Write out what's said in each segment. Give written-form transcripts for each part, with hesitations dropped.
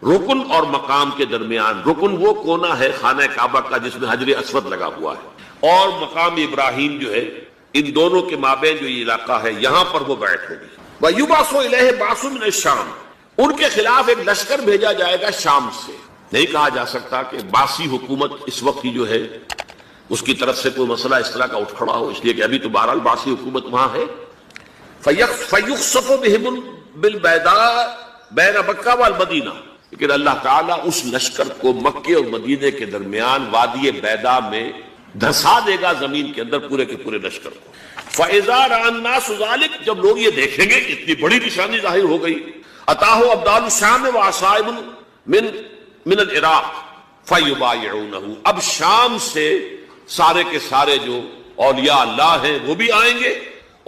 رکن اور مقام کے درمیان، رکن وہ کونا ہے خانہ کعبہ کا جس میں حجر اسود لگا ہوا ہے، اور مقام ابراہیم جو ہے، ان دونوں کے مابین جو یہ علاقہ ہے یہاں پر وہ بیعت ہوگی۔ وَيُبْعَثُ إِلَيْهِ بَعْثٌ مِنَ الشَّامِ، ان کے خلاف ایک لشکر بھیجا جائے گا شام سے۔ نہیں کہا جا سکتا کہ باسی حکومت اس وقت کی جو ہے اس کی طرف سے کوئی مسئلہ اس طرح کا اٹھ کھڑا ہو، اس لیے کہ ابھی تو بہرحال باسی حکومت وہاں ہے۔ فَيُخْسَفُ بِهِمُ بِالْبَيْضَاءِ بَيْنَ مَکَّۃَ وَالْمَدِینَہ، لیکن اللہ تعالیٰ اس لشکر کو مکے اور مدینے کے درمیان وادی بیضاء میں دھسا دے گا، زمین کے اندر پورے کے پورے لشکر کو۔ فَإِذَا رَأَى النَّاسُ ذَلِكَ، جب لوگ یہ دیکھیں گے کہ اتنی بڑی نشانی ظاہر ہو گئی، أَتَاهُ أَبْدَالُ الشَّامِ وَعَصَائِبٌ من العراق فَيُبَايِعُونَهُ، اب شام سے سارے کے سارے جو اولیاء اللہ ہیں وہ بھی آئیں گے،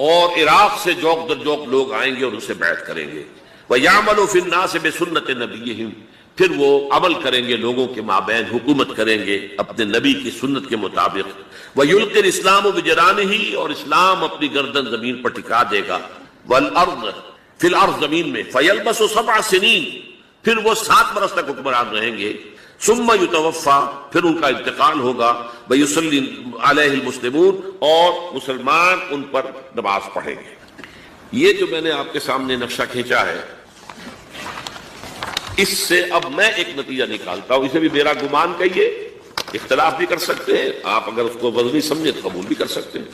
اور عراق سے جوق در جوق لوگ آئیں گے اور اسے بیعت کریں گے۔ وَيَعْمَلُ فِي النَّاسِ بِسُنَّةِ نَبِيِّهِمْ، پھر وہ عمل کریں گے لوگوں کے مابین، حکومت کریں گے اپنے نبی کی سنت کے مطابق۔ وَيُلْقِي الْإِسْلَامُ بِجَرَانِهِ، اور اسلام اپنی گردن زمین پر ٹکا دے گا۔ وَالْأَرْضِ، فی الارض، زمین میں۔ فَيَلْبَسُ 7 سنین، پھر وہ 7 برس تک حکمران رہیں گے۔ ثم یتوفا، پھر ان کا انتقال ہوگا۔ ویصلی علیہ المسلمون، اور مسلمان ان پر نماز پڑھیں گے۔ یہ جو میں نے آپ کے سامنے نقشہ کھینچا ہے، اس سے اب میں ایک نتیجہ نکالتا ہوں، اسے بھی میرا گمان کہیے، اختلاف بھی کر سکتے ہیں آپ، اگر اس کو وزنی سمجھے تو قبول بھی کر سکتے ہیں۔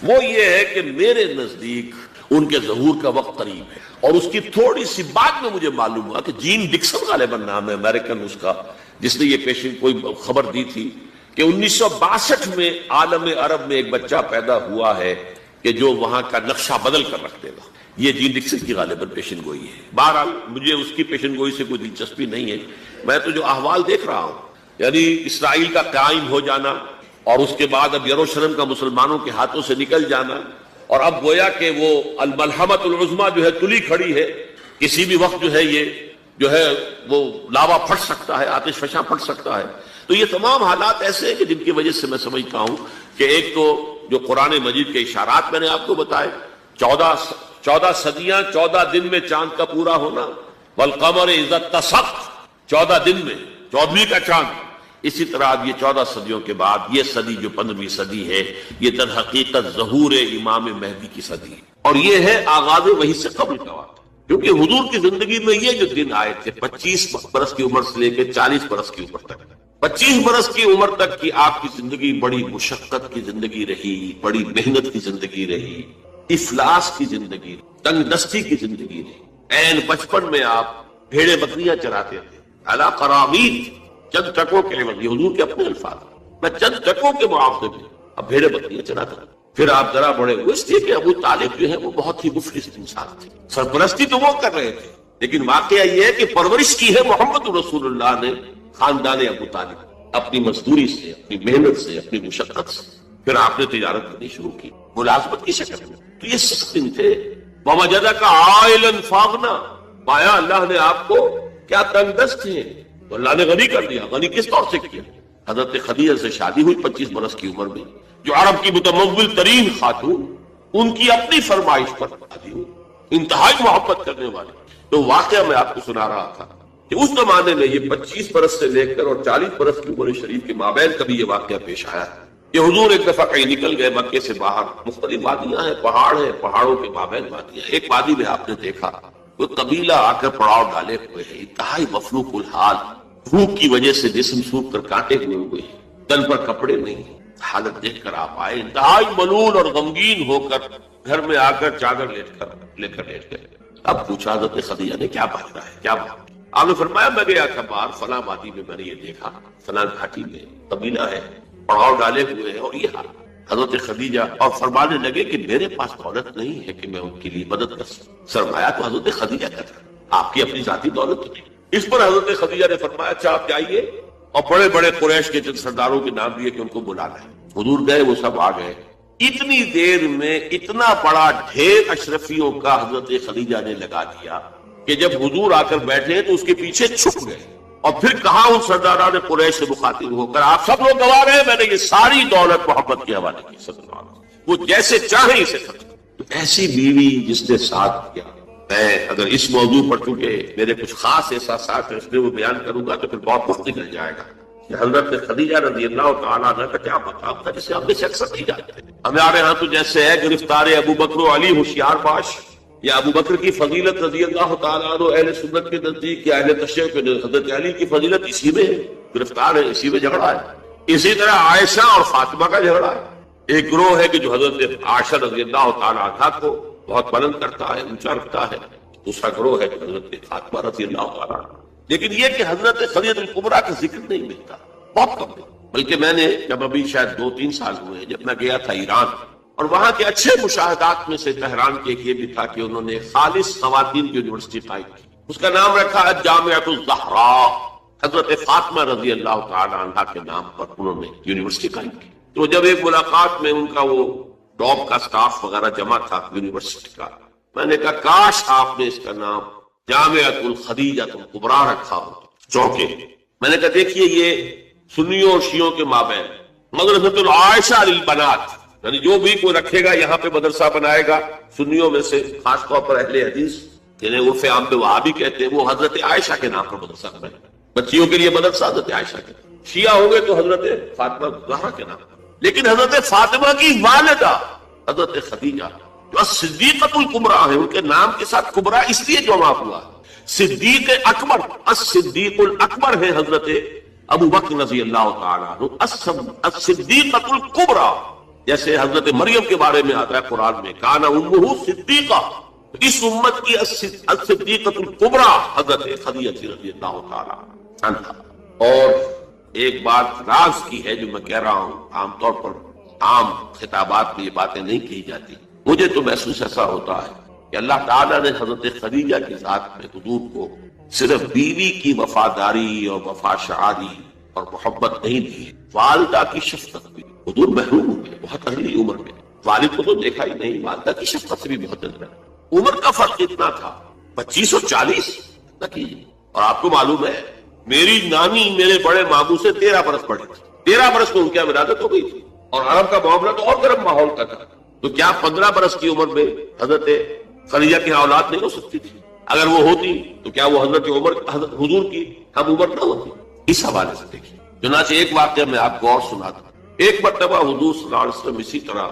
وہ یہ ہے کہ میرے نزدیک ان کے ظہور کا وقت قریب ہے، اور اس کی تھوڑی سی بعد میں مجھے معلوم ہوا کہ جین ڈکسن غالباً نام ہے امریکن اس کا، جس نے یہ پیشن کوئی خبر دی تھی کہ 1962 میں عالم عرب میں ایک بچہ پیدا ہوا ہے کہ جو وہاں کا نقشہ بدل کر رکھ دے گا۔ یہ جین ڈکسن کی غالباً پیشن گوئی ہے۔ بہرحال مجھے اس کی پیشن گوئی سے کوئی دلچسپی نہیں ہے، میں تو جو احوال دیکھ رہا ہوں، یعنی اسرائیل کا قائم ہو جانا، اور اس کے بعد اب یروشلم کا مسلمانوں کے ہاتھوں سے نکل جانا، اور اب گویا کہ وہ الملحمۃ العظمیٰ جو ہے تلی کھڑی ہے، کسی بھی وقت جو ہے یہ جو ہے وہ لاوا پھٹ سکتا ہے، آتش فشاں پھٹ سکتا ہے۔ تو یہ تمام حالات ایسے ہیں کہ جن کی وجہ سے میں سمجھتا ہوں کہ ایک تو جو قرآن مجید کے اشارات میں نے آپ کو بتائے، 14 صدیاں، 14 دن میں چاند کا پورا ہونا، والقمر اذا اتسق، 14 دن میں 14ویں کا چاند۔ اسی طرح اب یہ 14 صدیوں کے بعد یہ صدی جو 15ویں صدی ہے، یہ در حقیقت ظہور امام مہدی کی صدی ہے، اور یہ ہے آغاز وحی سے قبل کا واقعہ، کیونکہ حضور کی زندگی میں یہ جو دن آئے تھے 25 برس کی عمر سے لے کے 40 برس کی عمر تک، 25 برس کی عمر تک کی آپ کی زندگی بڑی مشقت کی زندگی رہی، بڑی محنت کی زندگی رہی، افلاس کی زندگی، تنگ دستی کی زندگی رہی۔ عین بچپن میں آپ بھیڑے بکریاں چراتے تھے، علی قرامید، چند ٹکوں کے عوض، یہ حضور کے اپنے الفاظ، میں چند ٹکوں کے معاوضے میں اب بھیڑے بکریاں چراتا تھا۔ پھر آپ ذرا بڑے ہوئے، اس لیے کہ ابو طالب جو ہے وہ بہت ہی مفلس انسان تھے، سرپرستی تو وہ کر رہے تھے، لیکن واقعہ یہ ہے کہ پرورش کی ہے محمد رسول اللہ نے خاندان ابو طالب، اپنی مزدوری سے، اپنی محنت سے، اپنی مشقت سے۔ پھر آپ نے تجارت کرنی شروع کی ملازمت کی شکل میں، تو یہ 6 دن تھے۔ وَوَجَدَكَ عَائِلًا فَأَغْنَىٰ، پایا اللہ نے آپ کو کیا تنگ دست تھے تو اللہ نے غنی کر دیا۔ غنی کس طور سے کیا؟ حضرت خدیجہ سے شادی ہوئی 25 برس کی عمر میں، جو عرب کی متمول ترین خاتون، ان کی اپنی فرمائش پر شادی ہوئی، انتہائی محبت کرنے والی۔ تو واقعہ میں آپ کو سنا رہا تھا کہ اس زمانے میں یہ 25 برس سے لے کر اور 40 برس کی عمر شریف کے مابین کبھی یہ واقعہ پیش آیا ہے کہ حضور ایک دفعہ کہیں نکل گئے مکے سے باہر، مختلف وادیاں ہیں، پہاڑ ہیں، پہاڑوں کے مابین وادیاں۔ ایک وادی میں آپ نے دیکھا وہ قبیلہ آ کر پڑاؤ ڈالے ہوئے ہے، انتہائی مفلوق الحال، بھوک کی وجہ سے جسم سوکھ کر کانٹے ہوئے ہیں، تن پر کپڑے نہیں، حالت دیکھ کر آپ آئے، انتہائی ملول اور غمگین ہو کر گھر میں آ کر چادر لے کر لیٹ گئے۔ اب پوچھا حضرت خدیجہ نے کیا بات رہا ہے، کیا بات؟ آپ نے فرمایا میں گیا تھا باہر فلاں وادی میں، میں نے یہ دیکھا فلاں گھاٹی میں قبیلہ ہے، پڑاؤ ڈالے ہوئے ہیں، اور یہ حال۔ حضرت خدیجہ اور فرمانے لگے کہ میرے پاس دولت نہیں ہے کہ میں ان کے لیے مدد کر سکوں۔ سرمایہ تو حضرت خدیجہ کا تھا، آپ کی اپنی ذاتی دولت تو نہیں۔ اس پر حضرت خدیجہ نے فرمایا اچھا آپ جائیے، اور بڑے بڑے قریش کے چند سرداروں کے نام دیے کہ ان کو بلانا ہے۔ حضور گئے، وہ سب آ گئے۔ اتنی دیر میں اتنا بڑا ڈھیر اشرفیوں کا حضرت خدیجہ نے لگا دیا کہ جب حضور آ کر بیٹھے تو اس کے پیچھے چھپ گئے، اور پھر کہا ان سرداران قریش سے مخاطب ہو کر آپ سب لوگ گواہ رہے میں نے یہ ساری دولت محمد کے حوالے کی، صلی اللہ علیہ وسلم، وہ جیسے چاہیں اسے خرچ۔ تو ایسی بیوی جس نے ساتھ کیا، میں اگر اس موضوع پر چونکہ میرے کچھ خاص احساسات ہیں اس لیے وہ بیان کروں گا تو پھر بہت وقت نکل جائے گا کہ حضرت خدیجہ رضی اللہ تعالیٰ عنہ کا کیا مقام تھا جسے ہم سے اکثر نہیں جانتے. ہمارے ہاں تو جیسے ہے گرفتار ابو بکر و علی ہوشیار باش، یا ابو بکر کی فضیلت رضی اللہ تعالیٰ عنہ اہل سنت کے نزدیک یا اہل تشیع کے حضرت علی کی فضیلت اسی میں ہے، گرفتار ہے، اسی میں جھگڑا ہے. اسی طرح عائشہ اور فاطمہ کا جھگڑا ہے. ایک گروہ ہے کہ جو حضرت عائشہ رضی اللہ تعالیٰ عنہ کو بہت بلند کرتا ہے، اونچا رکھتا ہے. دوسرا گروہ ہے کہ حضرت فاطمہ رضی اللہ تعالیٰ عنہ. لیکن یہ کہ حضرت خدیجہ الکبریٰ کا ذکر نہیں ملتا، بہت کم ہے. بلکہ میں نے جب ابھی شاید 2-3 سال ہوئے جب میں گیا تھا ایران، اور وہاں کے اچھے مشاہدات میں سے تہران کے ایک یہ بھی تھا کہ انہوں نے خالص خواتین کی یونیورسٹی قائم کی. اس کا نام رکھا جامعۃ الزہراء، حضرت فاطمہ رضی اللہ تعالی عنہا کے نام پر انہوں نے یونیورسٹی قائم کی. تو جب ایک ملاقات میں ان کا وہ ٹاپ کا سٹاف وغیرہ جمع تھا یونیورسٹی کا، میں نے کہا کاش آپ نے اس کا نام جامعۃ الخدیجہ الکبریٰ رکھا ہو چونکہ میں نے کہا دیکھیے یہ سنیوں اور شیعوں کے مابین مدرسۃ العائشہ للبنات، یعنی جو بھی کوئی رکھے گا یہاں پہ مدرسہ بنائے گا سنیوں میں سے، خاص طور پر اہل حدیث جنہیں عرف عام میں وہابی کہتے ہیں، وہ حضرت عائشہ کے نام پر مدرسہ بنائے گا. بچیوں کے لیے مدرسہ حضرت عائشہ کے نام، شیعہ ہو گئے تو حضرت فاطمہ زہرا کے نام. لیکن حضرت فاطمہ کی والدہ حضرت خدیجہ جو صدیقۃ الکبریٰ ہے، ان کے نام کے ساتھ کبریٰ اس لیے جمع ہوا. صدیق اکبر، الصدیق الاکبر ہے حضرت ابو بکر رضی اللہ تعالیٰ عنہ. الصدیقۃ الکبریٰ جیسے حضرت مریم کے بارے میں آتا ہے قرآن میں کانا امہ صدیقہ، اس امت کی الصدیقۃ الکبریٰ حضرت خدیجہ رضی اللہ تعالیٰ عنہ. اور ایک بات راز کی ہے جو میں کہہ رہا ہوں، عام طور پر عام خطابات میں یہ باتیں نہیں کہی جاتی. مجھے تو محسوس ایسا ہوتا ہے کہ اللہ تعالیٰ نے حضرت خدیجہ کی ذات میں حضور کو صرف بیوی کی وفاداری اور وفا شعاری اور محبت نہیں دی، والدہ کی شفقت بھی. حضور محروم ہوئے بہت اہلی عمر میں، والد کو تو دیکھا ہی نہیں، والدہ کی شفقت سے بھی بہت نظر ہے. عمر کا فرق اتنا تھا 25 اور 40 نہ کیجیے. اور آپ کو معلوم ہے میری نانی میرے بڑے ماموں سے 13 برس بڑی تھی، 13 برس میں ان کی ولادت ہو گئی تھی، اور عرب کا معاملہ تو اور گرم ماحول کا تھا. تو کیا 15 برس کی عمر میں حضرت خدیجہ کی اولاد نہیں ہو سکتی تھی؟ اگر وہ ہوتی تو کیا وہ حضرت عمر حضور کی ہم عمر نہ ہوتی؟ اس حوالے سے دیکھیے. چنانچہ ایک واقعہ میں آپ کو اور سناتا ہوں. ایک مرتبہ حضور صلی اللہ علیہ وسلم اسی طرح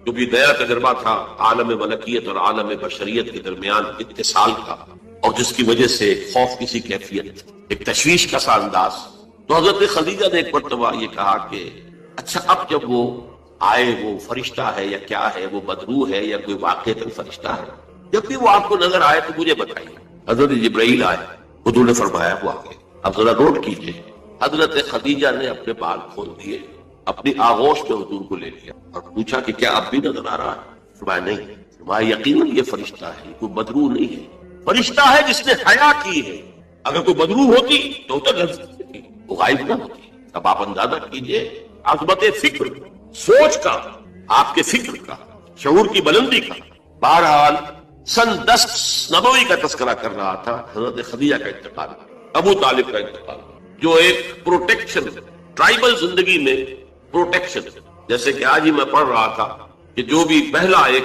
جو بھی نیا تجربہ تھا عالم ملکیت اور عالم بشریت کے درمیان اتصال کا، اور جس کی وجہ سے ایک خوف کسی کیفیت، ایک تشویش کا سا انداز، تو حضرت خدیجہ نے ایک مرتبہ یہ کہا کہ اچھا اب جب وہ آئے وہ فرشتہ ہے یا کیا ہے، وہ بدروح ہے یا کوئی واقعی فرشتہ ہے، جب بھی وہ آپ کو نظر آئے تو مجھے بتائیے. حضرت جبرائیل آئے، حضور نے فرمایا وہ آگے. اب ذرا نوٹ کیجئے، حضرت خدیجہ نے اپنے بال کھول دیے، اپنی آغوش میں حضور کو لے لیا اور پوچھا کہ کیا اب بھی نظر آ رہا ہے؟ فرمایا نہیں. فرمایا یقیناً یہ فرشتہ ہے، کوئی بدروح نہیں ہے، فرشتہ ہے جس نے حیا کی ہے. اگر کوئی بدروح ہوتی تو وہ غائب نہ ہوتی. اب آپ اندازہ کیجئے عظمت فکر، سوچ کا، آپ کے فکر کا، شعور کی بلندی کا. بہرحال سن 10 نبوی کا تذکرہ کر رہا تھا، حضرت خدیجہ کا انتقال، ابو طالب کا انتقال، جو ایک پروٹیکشن، ٹرائبل زندگی میں پروٹیکشن، جیسے کہ آج ہی میں پڑھ رہا تھا کہ جو بھی پہلا ایک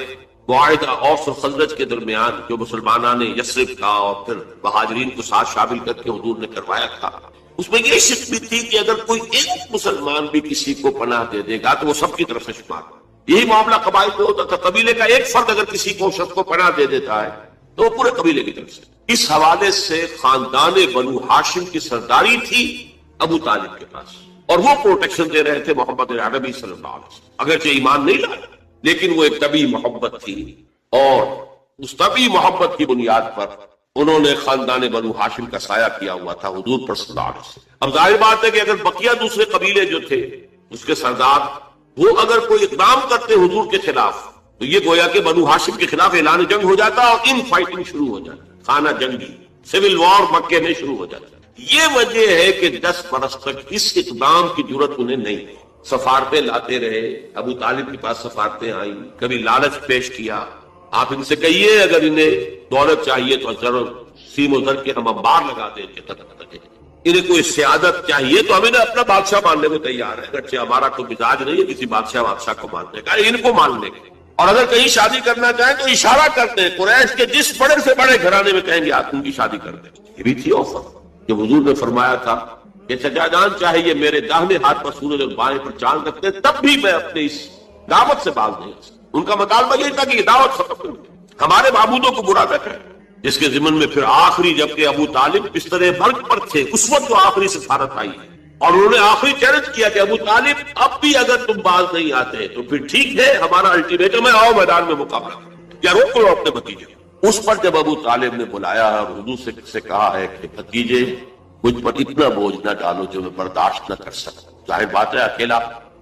معاہدہ اوس و خزرج کے درمیان جو مسلمانان یثرب کا اور پھر مہاجرین کو ساتھ شامل کر کے حضور نے کروایا تھا، اس میں یہ شک بھی تھی کہ اگر کوئی ایک مسلمان بھی کسی کو پناہ دے دے گا تو وہ سب کی طرف سے شمار. یہی معاملہ قبائل میں ہوتا تھا، قبیلے کا ایک فرد اگر کسی کو شخص کو پناہ دے دیتا ہے تو وہ پورے قبیلے کی طرف سے. اس حوالے سے خاندان بنو ہاشم کی سرداری تھی ابو طالب کے پاس، اور وہ پروٹیکشن دے رہے تھے محمد عربی صلی اللہ علیہ وسلم. اگرچہ ایمان نہیں لائے لیکن وہ ایک طبی محبت تھی، اور اس طبی محبت کی بنیاد پر انہوں نے خاندان بنو ہاشم کا سایہ کیا ہوا تھا حضور پر صلی اللہ علیہ وسلم. اب ظاہر بات ہے کہ اگر بقیہ دوسرے قبیلے جو تھے اس کے سردار وہ اگر کوئی اقدام کرتے حضور کے خلاف تو یہ گویا کہ بنو ہاشم کے خلاف اعلان جنگ ہو جاتا اور ان فائٹنگ شروع ہو جاتی، خانہ جنگی، سول وار مکے میں شروع ہو جاتا. یہ وجہ ہے کہ 10 برس تک اس اقدام کی ضرورت انہیں نہیں. سفارتیں لاتے رہے، ابو طالب کے پاس سفارتیں آئیں، کبھی لالچ پیش کیا، آپ ان سے کہیے اگر انہیں دولت چاہیے تو ضرور سیم و زر کے ہم انبار لگا دیں گے، انہیں کوئی سیادت چاہیے تو ہم انہیں اپنا بادشاہ ماننے کو تیار ہے، اگرچہ ہمارا کوئی مزاج نہیں ہے کسی بادشاہ کو ماننے کا، ان کو مان لیں گے. اور اگر کہیں شادی کرنا چاہیں تو اشارہ کرتے ہیں قریش کے جس بڑے سے بڑے گھرانے میں کہیں گے آپ ان کی شادی کر دیں. یہ بھی تھی آفر کہ حضور نے فرمایا تھا کہ چچا جان چاہے یہ میرے داہنے ہاتھ پر سورج اور بائیں پر چاند رکھتے تب بھی میں اپنے اس دعوت سے باز نہیں. ان کا مطالبہ یہ تھا کہ یہ دعوت ختم کر دیں, ہمارے معبودوں کو برا نہ کریں. جس کے ضمن میں پھر آخری جبکہ ابو طالب بستر مرگ پر تھے اس وقت جو آخری سفارت آئی ہے اور انہوں نے آخری چیلنج کیا کہ ابو طالب اب بھی اگر تم باز نہیں آتے تو پھر ٹھیک ہے, ہمارا الٹیمیٹم ہے, آؤ میدان میں مقابلہ کرو یا روک لو اپنے بھتیجے. اس پر جب ابو طالب نے بلایا اور حضور سے کہا ہے کہ بھتیجے مجھ پر اتنا بوجھ نہ ڈالو جو میں برداشت نہ کر سکتا. ظاہر بات ہے اکیلا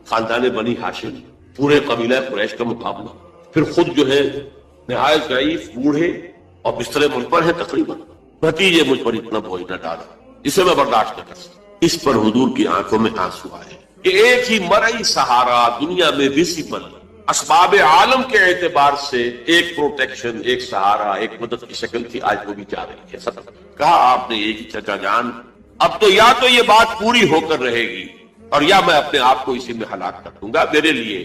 خاندان بنی ہاشم پورے قبیلہ قریش کا مقابلہ, پھر خود جو ہے نہایت ضعیف بوڑھے اور بستر ملک پر ہے تقریباً. بھتیجے مجھ پر اتنا بوجھ نہ ڈالو, اسے میں برداشت نہ کر سکتا. اس پر حضور کی آنکھوں میں آنسو آئے کہ ایک ہی مرئی سہارا دنیا میں ویزیبل اسباب عالم کے اعتبار سے ایک پروٹیکشن, ایک سہارا, ایک مدد کی شکل تھی, آج وہ بھی جا رہی ہے. سب کہا آپ نے ایک ہی چچا جان اب تو یا تو یہ بات پوری ہو کر رہے گی اور یا میں اپنے آپ کو اسی میں ہلاک کر دوں گا. میرے لیے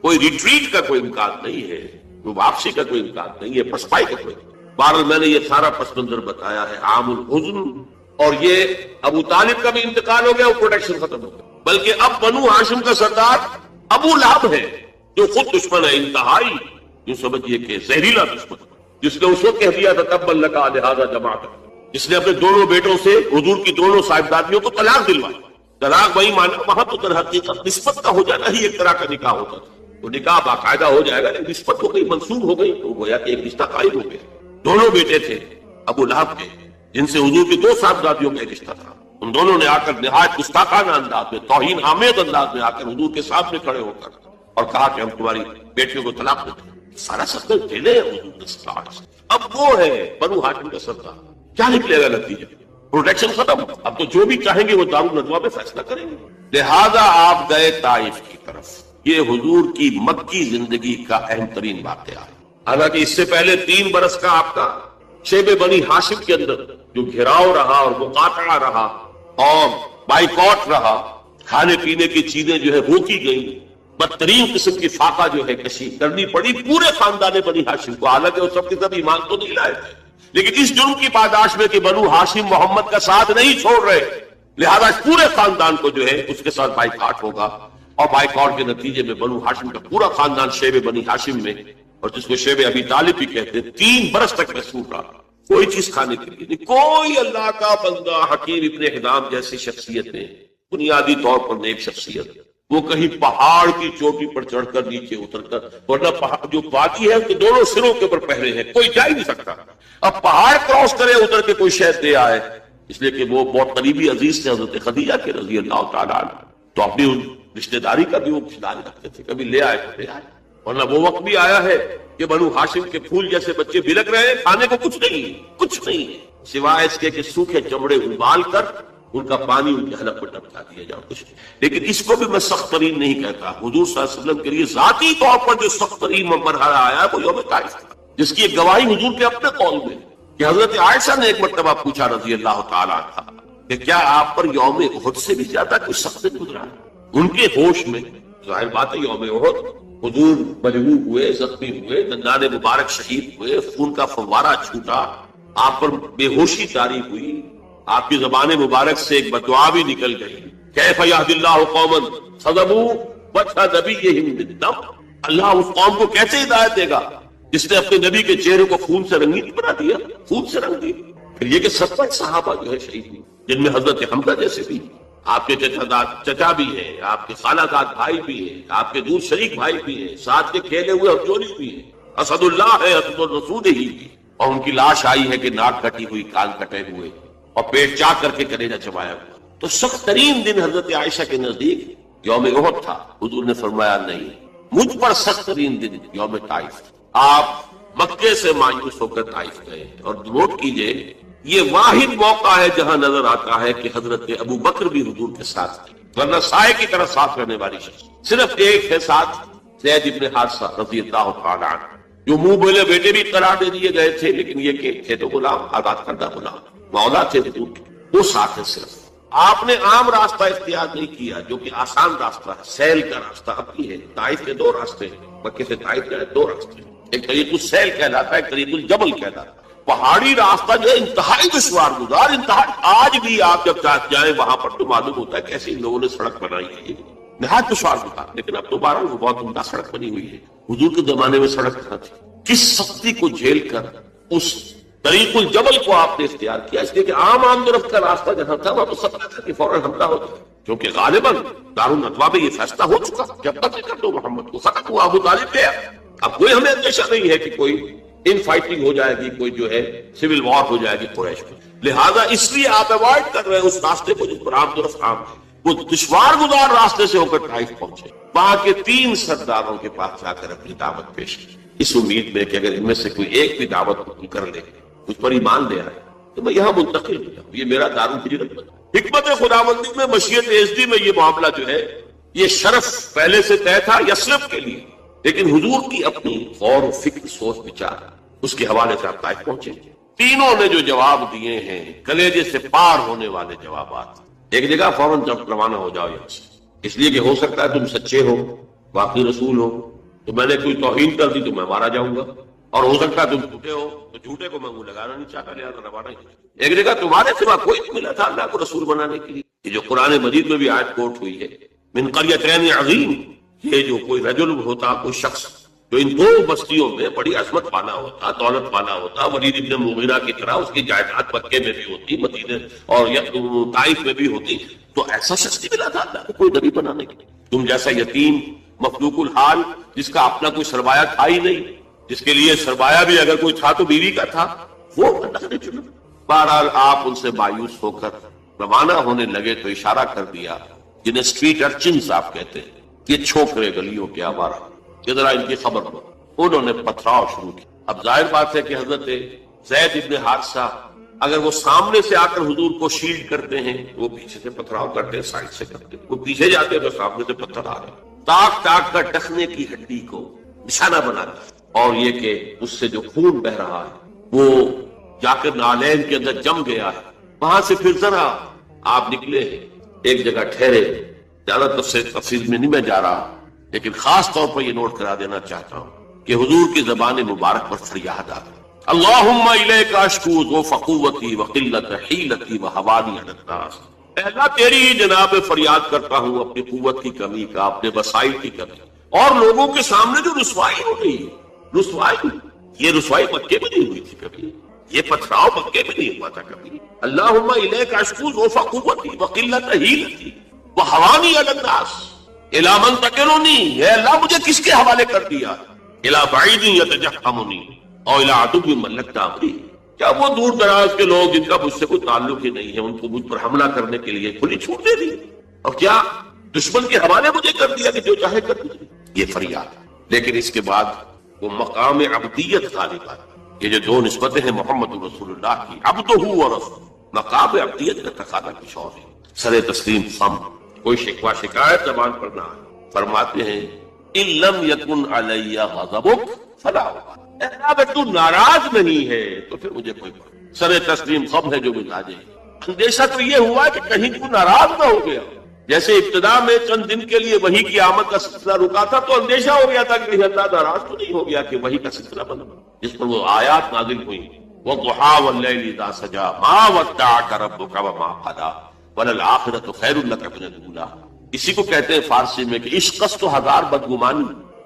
کوئی ریٹریٹ کا کوئی امکان نہیں ہے, کوئی واپسی کا کوئی امکان نہیں ہے, پسپائی کا کوئی. بہرحال میں نے یہ سارا پس منظر بتایا ہے عام الحزن, اور یہ ابو طالب کا بھی انتقال ہو گیا, وہ پروٹیکشن ختم ہو گیا. بلکہ اب بنو ہاشم کا سردار ابو لہب ہے جو خود دشمن ہے انتہائی, جو سمجھیے کہ زہریلا دشمن, جس نے اس وقت کہہ دیا تھا تب لکا لہذا جماعت, جس نے اپنے دونوں بیٹوں سے حضور کی دونوں صاحبزادیوں کو طلاق دلوائی. طلاق وہی مانا وہاں تو در حقیقت نسبت کا ہو جانا ہی ایک طرح کا نکاح ہوتا تھا. وہ نکاح باقاعدہ ہو جائے گا, لیکن نسبت ہو گئی, منسوخ ہو گئی, تو گویا کہ ایک رشتہ قائم ہو گیا. دونوں بیٹے تھے ابو لہب کے جن سے حضور کی دو صاحبزادیوں کا ایک رشتہ تھا. ان دونوں نے آ کر نہایت گستاخانہ انداز میں, توہین آمیز انداز میں آ کر حضور کے سامنے کھڑے ہو کر اور کہا کہ ہم تمہاری بیٹیوں کو طلاق دیتے ہیں. سارا سفر جیلے ہے حضور کے ساتھ. اب وہ ہے بنو ہاشم کا سردار. کیا نکلے گا نتیجہ؟ پروٹیکشن ختم. اب تو جو بھی چاہیں گے وہ دارالندوا میں فیصلہ کریں گے. لہذا آپ گئے طائف کی طرف. یہ حضور کی مکی زندگی کا اہم ترین واقعہ ہے. حالانکہ اس سے پہلے 3 برس کا آپ کا شیب بنی ہاشم کے اندر جو گھراؤ رہا اور مقاطعہ رہا اور بائیکاٹ رہا, کھانے پینے کی چیزیں جو ہے روکی گئی, بدترین قسم کی فاقہ جو ہے کشی کرنی پڑی پورے خاندان بنی ہاشم کو. حالانکہ وہ سب کے سب ایمان تو نہیں لائے تھے, لیکن اس جرم کی پاداش میں کہ بنو ہاشم محمد کا ساتھ نہیں چھوڑ رہے, لہذا پورے خاندان کو جو ہے اس کے ساتھ بائیکاٹ ہوگا. اور بائیکاٹ کے نتیجے میں بنو ہاشم کا پورا خاندان شیب بنی ہاشم میں, اور جس کو شیب ابی طالب بھی کہتے ہیں, 3 برس تک محسوس رہا. کوئی چیز کھانے کے لیے نہیں. کوئی اللہ کا بندہ حکیم ابن حزام جیسی شخصیت ہے, بنیادی طور پر نیک شخصیت, وہ کہیں پہاڑ کی چوٹی پر چڑھ کر نیچے اتر کر, ورنہ پہاڑ جو وادی ہے اس کے دونوں سروں کے اوپر پہرے ہیں, کوئی جا ہی نہیں سکتا. اب پہاڑ کراس کرے اتر کے کوئی شہد دے آئے, اس لیے کہ وہ بہت قریبی عزیز تھے حضرت خدیجہ کے رضی اللہ تعالیٰ عنہ, تو اپنی رشتہ داری کا بھی وہ خیال رکھتے تھے, کبھی لے آئے لے آئے. ورنہ وہ وقت بھی آیا ہے کہ بنو ہاشم کے پھول جیسے بچے بلک رہے ہیں, کھانے کو کچھ نہیں, کچھ نہیں ہے سوائے اس کے کہ سوکھے چمڑے ابال کر ان کا پانی ان کے حلق پر ٹپکا دیا جائے, کچھ. لیکن اس کو بھی میں سخت ترین نہیں کہتا. حضور صلی اللہ علیہ وسلم کے لیے ذاتی طور پر جو سخت ترین مرحلہ آیا ہے وہ یوم طائف تھا, جس کی ایک گواہی حضور کے اپنے قول میں کہ حضرت عائشہ نے ایک مرتبہ پوچھا رضی اللہ تعالیٰ عنہا کہ کیا آپ پر یوم احد سے بھی زیادہ کوئی سخت دن گزرا؟ ان کے ہوش میں ظاہر بات ہے یوم احد حضور مجروح ہوئے, زخمی ہوئے, دندان مبارک شہید ہوئے, خون کا فوارہ چھوٹا, آپ پر بے ہوشی طاری ہوئی, آپ کی زبان مبارک سے ایک بددعا بھی نکل گئی, کیف یہدی اللہ قوما صدموا وجہ نبیہم بالدم. اللہ اس قوم کو کیسے ہدایت دے گا جس نے اپنے نبی کے چہرے کو خون سے رنگین بنا دیا, خون سے رنگ دیا. پھر یہ کہ 70 صحابہ جو ہے شہید ہوئے, جن میں حضرت حمزہ جیسے بھی, آپ کے چچا بھی ہے, آپ کے خالہ داد بھائی بھی ہے, آپ کے دور شریک بھائی بھی ہے, ساتھ کے کھیلے ہوئے ہمجولی بھی ہے, اسد اللہ ہے, اسد الرسول ہی بھی, اور ان کی لاش آئی ہے کہ ناک کٹی ہوئی, کان کٹے ہوئے اور پیٹ چاک کر کے کلیجہ چبایا ہوا. تو سخت ترین دن حضرت عائشہ کے نزدیک یوم احد تھا. حضور نے فرمایا نہیں, مجھ پر سخت ترین دن یوم طائف. آپ مکے سے مایوس ہو کر طائف گئے, اور نوٹ کیجئے یہ واحد موقع ہے جہاں نظر آتا ہے کہ حضرت ابو بکر بھی حضور کے ساتھ تھے, ورنہ سائے کی طرح ساتھ رہنے والی شخص صرف ایک ہے ساتھ, زید ابن حارثہ رضی اللہ تعالیٰ عنہ, جو منہ بولے بیٹے بھی قرار دے دیے گئے تھے, لیکن یہ کہ تھے تو غلام, آزاد کردہ غلام, مولا تھے حضور کے, وہ ساتھ ہے صرف. آپ نے عام راستہ اختیار نہیں کیا جو کہ آسان راستہ ہے، سیل کا راستہ اپنی ہے۔ طائف کے دو راستے ہیں، مکے سے طائف جائے دو راستے ہیں، ایک طریق السیل کہلاتا ہے، ایک طریق الجبل کہلاتا ہے۔ پہاڑی راستہ جو ہے انتہائی دشوار گزار، انتہائی، آج بھی آپ جب جائیں وہاں پر تو معلوم ہوتا ہے کیسے ان لوگوں نے سڑک بنائی ہے، نہایت دشوار گزار۔ لیکن اب تو بہرحال وہ بہت عمدہ سڑک بنی ہوئی ہے۔ حضور کے زمانے میں سڑک کہاں تھی؟ کس سختی کو جھیل کر اس طریق الجبل کو آپ نے اختیار کیا، اس لیے کہ عام آمد و رفت کا راستہ جہاں تھا وہاں تو خطرہ تھا کہ فوراً حملہ ہو جائے، کیونکہ غالباً دارالندوا میں یہ فیصلہ ہو چکا جب تک کر دو محمد کو، ختم ہوا، ابو طالب گیا۔ اب کوئی ہمیں اندیشہ نہیں ہے کہ کوئی ان فائٹنگ ہو جائے گی، کوئی جو ہے سول وار ہو جائے گی قریش میں، لہذا اس لیے آپ اوائڈ کر رہے ہیں اس راستے کو جس پر آمد و رفت عام ہے۔ وہ دشوار گزار راستے سے ہو کر طائف پہنچے، وہاں کے 3 سرداروں کے پاس جا کر اپنی دعوت پیش کی، اس امید میں کہ اگر ان میں سے کوئی ایک بھی دعوت قبول کر لے، اس پر ایمان لے آئے تو میں یہاں منتقل ہو جاؤں، یہ میرا دارالہجرت بنا۔ حکمت خداوندی میں، مشیت ازدی میں یہ معاملہ جو ہے، یہ شرف پہلے سے طے تھا یثرب کے لیے، لیکن حضور کی اپنی غور و فکر، سوچ بچار، اس کے حوالے سے آپ طائف پہنچے۔ تینوں نے جو جواب دیے ہیں کلیجے سے پار ہونے والے جوابات، ایک جگہ فوراً جب روانہ ہو جاؤ یہاں سے، اس لیے کہ ہو سکتا ہے تم سچے ہو، واقعی رسول ہو، تو میں نے کوئی توہین کر دی تو میں مارا جاؤں گا، اور ہو سکتا ہے تم جھوٹے ہو تو جھوٹے کو میں منہ لگانا نہیں چاہتا، لہٰذا روانہ ہی۔ ایک جگہ تمہارے سوا کوئی نہیں ملا تھا اللہ کو رسول بنانے کے لیے، یہ جو قرآن مجید میں بھی آیت کوٹ ہوئی ہے، من قریتین عظیم، یہ جو کوئی رجل ہوتا، کوئی شخص جو ان 2 بستیوں میں بڑی عظمت پانا ہوتا، دولت پانا ہوتا، ولید ابن مغیرہ کی طرح اس کی جائیداد مکے میں بھی ہوتی، مدینے اور طائف میں بھی ہوتی، تو ایسا شخص نہیں ملا تھا اللہ کو کوئی نبی بنانے کے لیے۔ تم جیسا یتیم مفلوق الحال، جس کا اپنا کوئی سرمایہ تھا ہی نہیں، جس کے لیے سرمایہ بھی اگر کوئی تھا تو بیوی کا تھا، وہ اللہ نے چنا۔ بہرحال آپ ان سے مایوس ہو کر روانہ ہونے لگے تو اشارہ کر دیا، جنہیں اسٹریٹ ارچنز آپ کہتے ہیں، یہ چھوکرے گلیوں کے آوارہ، کہ ذرا ان کی خبر دو۔ انہوں نے پتھراؤ شروع کیا۔ اب ظاہر بات ہے کہ حضرت زید ابن حارثہ اگر وہ سامنے سے آ کر حضور کو شیلڈ کرتے ہیں، وہ پیچھے سے پتھراؤ کرتے ہیں، سائڈ سے کرتے ہیں، وہ پیچھے جاتے ہیں تو سامنے سے پتھر آ رہے ہیں، تاک تاک کر ٹخنے کی ہڈی کو نشانہ بناتا ہے، اور یہ کہ اس سے جو خون بہ رہا ہے وہ جا کر نالین کے اندر جم گیا ہے۔ وہاں سے پھر ذرا آپ نکلے، ایک جگہ ٹھہرے، زیادہ تفصیل میں نہیں میں جا رہا، لیکن خاص طور پر یہ نوٹ کرا دینا چاہتا ہوں کہ حضور کی زبان مبارک پر فریاد آ گئی، اللہم الیک اشکو ضعف قوتی وقلت حیلتی وحوانی علی الناس، اے اللہ تیری ہی جناب فریاد کرتا ہوں اپنی قوت کی کمی کا، اپنے وسائل کی کمی، اور لوگوں کے سامنے جو رسوائی ہو رہی ہے، رسوائی، یہ رسوائی مکے میں نہیں ہوئی تھی کبھی، یہ پتھراؤ مکے میں نہیں ہوا تھا کبھی۔ اللہم الیک اشکو ضعف قوتی وقلت حیلتی وحوانی علی الناس، الی من تکلنی، اے اللہ مجھے کس کے حوالے کر دیا، الی بعید یتجہمنی اور الی عدو ملکت امری، کیا وہ دور دراز کے لوگ جن کا مجھ سے کوئی تعلق ہی نہیں ہے ان کو مجھ پر حملہ کرنے کے لیے کھلی چھوٹ دے دی، اور کیا دشمن کے حوالے مجھے کر دیا کہ جو چاہے کر دیا، یہ فریاد۔ لیکن اس کے بعد وہ مقام عبدیت غالب آئی، یہ جو 2 نسبتیں ہیں محمد رسول اللہ کی، عبدہ و رسول، مقام عبدیت کا تقاضا کچھ اور ہے، سر تسلیم خم، کوئی شکوہ شکایت زبان پر نہ آئے۔ فرماتے ہیں ان لم یکن علی غضبک فلا ابالی، اگر تو ناراض نہیں ہے تو پھر مجھے کوئی بات، سر تسلیم خم ہے جو مزاج ہے۔ اندیشہ تو یہ ہوا کہ کہیں تو ناراض نہ ہو گیا، جیسے ابتدا میں چند دن کے لیے وحی کی آمد کا سلسلہ رکا تھا تو اندیشہ ہو گیا تھا کہ کہیں اللہ ناراض تو نہیں ہو گیا کہ وحی کا سلسلہ بنا، جس پر وہ آیات نازل ہوئی، وَالضُّحَىٰ وَاللَّيْلِ إِذَا سَجَىٰ مَا وَدَّعَكَ رَبُّكَ وَمَا قَلَىٰ وَلَلْآخِرَةُ خَيْرٌ لَكَ مِنَ الْأُولَىٰ۔ اسی کو کہتے ہیں فارسی میں کہ عشق تو 1000 بدگمانی،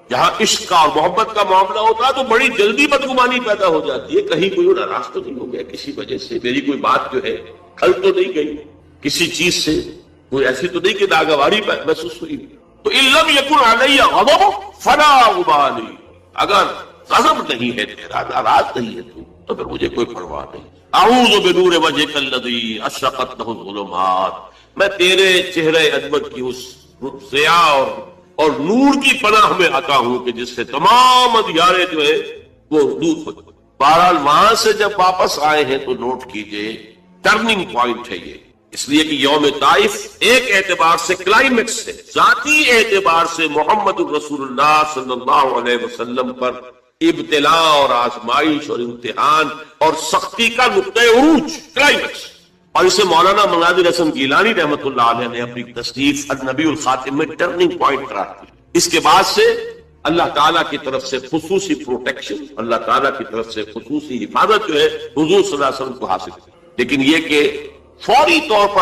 جہاں عشق کا اور محبت کا معاملہ ہوتا ہے تو بڑی جلدی بدگمانی پیدا ہو جاتی ہے، کہیں کوئی ناراض تو نہیں ہو گیا کسی وجہ سے، میری کوئی بات جو ہے کھل تو نہیں گئی کسی چیز سے، کوئی ایسی تو نہیں کہ ناگواری محسوس ہوئی۔ تو ان لم یکن علی غضب فلا ابالی، اگر غضب نہیں ہے تیرا، ناراض نہیں ہے تو پھر مجھے کوئی پرواہ نہیں۔ اعوذ بنور وجهک الذی اشرقت له الظلمات، میں تیرے چہرے عظمت کی اس ضیاء اور نور کی پناہ میں آتا ہوں کہ جس سے تمام اندھیارے جو ہے وہ دور ہو جائے۔ بہرحال وہاں سے جب واپس آئے ہیں تو نوٹ کیجئے ٹرننگ پوائنٹ ہے یہ، اس لیے کہ یوم طائف ایک اعتبار سے کلائمیکس ہے، ذاتی اعتبار سے محمد الرسول اللہ صلی اللہ علیہ وسلم پر ابتلاء اور آزمائش اور امتحان اور سختی کا نقطۂ عروج، کلائمیکس۔ اور اسے مولانا مناظر حسن گیلانی رحمۃ اللہ علیہ نے اپنی تصنیف النبی الخاتم میں ٹرننگ پوائنٹ قرار دیا. اس کے بعد سے اللہ تعالیٰ کی طرف سے خصوصی پروٹیکشن، اللہ تعالیٰ کی طرف سے خصوصی حفاظت جو ہے حضور صلی اللہ علیہ وسلم کو حاصل ہے. لیکن یہ کہ فوری طور پر